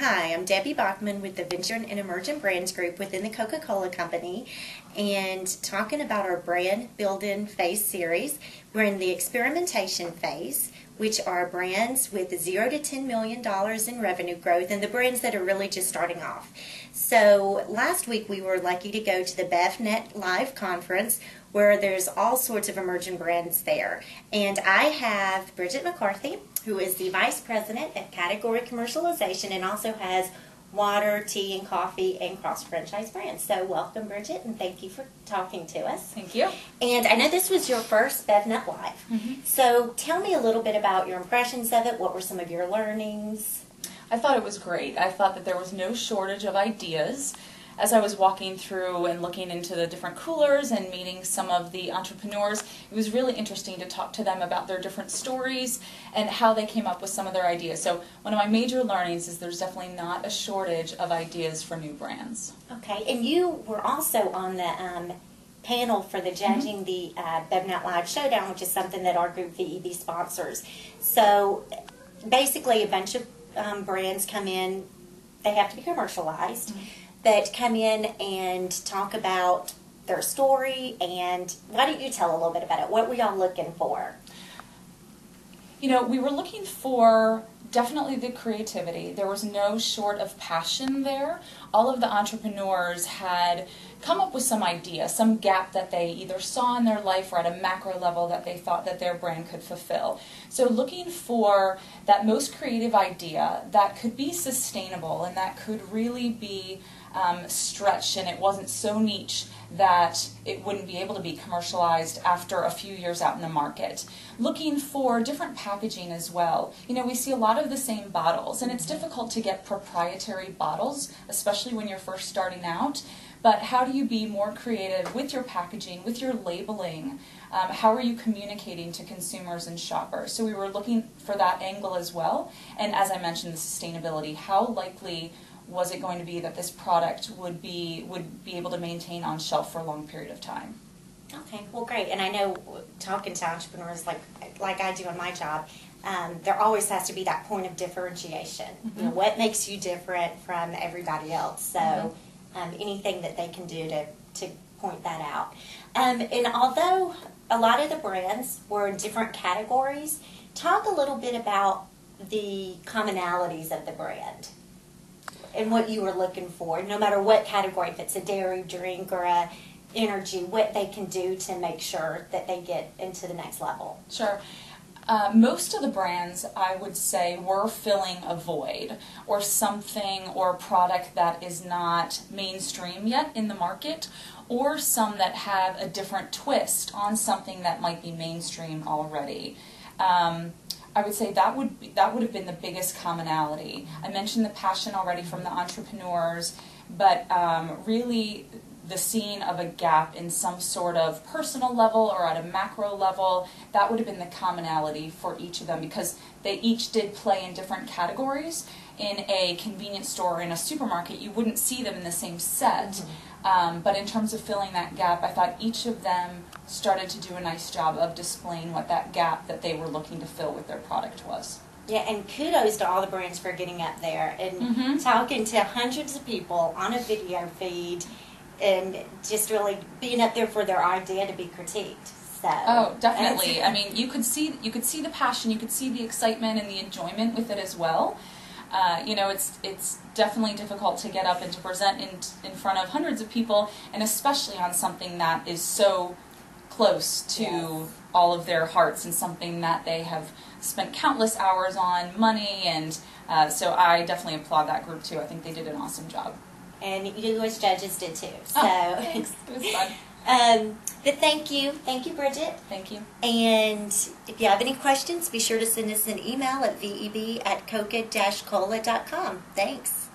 Hi, I'm Debbie Bachman with the Venture and Emerging Brands Group within the Coca-Cola Company, and talking about our brand building phase series. We're in the experimentation phase, which are brands with $0 to $10 million in revenue growth and the brands that are really just starting off. So last week we were lucky to go to the BevNET live conference where there's all sorts of emerging brands there. And I have Bridget McCarthy, who is the Vice President of Category Commercialization and also has water, tea, and coffee and cross-franchise brands. So welcome, Bridget, and thank you for talking to us. Thank you. And I know this was your first BevNet Live. So tell me a little bit about your impressions of it. What were some of your learnings? I thought it was great. I thought that there was no shortage of ideas. As I was walking through and looking into the different coolers and meeting some of the entrepreneurs, it was really interesting to talk to them about their different stories and how they came up with some of their ideas. So one of my major learnings is there's definitely not a shortage of ideas for new brands. Okay, and you were also on the panel for the judging the BevNet Live Showdown, which is something that our group VEB sponsors. So basically a bunch of brands come in, they have to be commercialized, that come in and talk about their story. And why don't you tell a little bit about it? What were y'all looking for? You know, we were looking for definitely the creativity. There was no short of passion there. All of the entrepreneurs had come up with some idea, some gap that they either saw in their life or at a macro level that they thought that their brand could fulfill. So looking for that most creative idea that could be sustainable and that could really be stretched, and it wasn't so niche that it wouldn't be able to be commercialized after a few years out in the market. Looking for different packaging as well. You know, we see a lot of the same bottles, and it's difficult to get proprietary bottles, especially when you're first starting out. But how do you be more creative with your packaging, with your labeling? How are you communicating to consumers and shoppers? So we were looking for that angle as well. And as I mentioned, the sustainability. How likely was it going to be that this product would be able to maintain on shelf for a long period of time? Okay, well, great. And I know talking to entrepreneurs like I do in my job, there always has to be that point of differentiation. You know, what makes you different from everybody else? So anything that they can do to point that out. And although a lot of the brands were in different categories, talk a little bit about the commonalities of the brand and what you were looking for, no matter what category, if it's a dairy drink or a energy, what they can do to make sure that they get into the next level. Sure. Most of the brands, I would say, were filling a void or something or a product that is not mainstream yet in the market, or some that have a different twist on something that might be mainstream already. I would say that would have been the biggest commonality. I mentioned the passion already from the entrepreneurs, but really the seeing of a gap in some sort of personal level or at a macro level, that would have been the commonality for each of them, because they each did play in different categories. In a convenience store or in a supermarket, you wouldn't see them in the same set. But in terms of filling that gap, I thought each of them started to do a nice job of displaying what that gap that they were looking to fill with their product was. Yeah, and kudos to all the brands for getting up there and talking to hundreds of people on a video feed and just really being up there for their idea to be critiqued. So, oh, definitely. I mean, you could see the passion, you could see the excitement and the enjoyment with it as well. You know, it's definitely difficult to get up and to present in front of hundreds of people, and especially on something that is so close to all of their hearts and something that they have spent countless hours on, money, and so I definitely applaud that group too. I think they did an awesome job. And you as judges did too. So thanks. It was fun. But thank you, Bridget. Thank you. And if you have any questions, be sure to send us an email at VEBatCoke-cola.com. Thanks.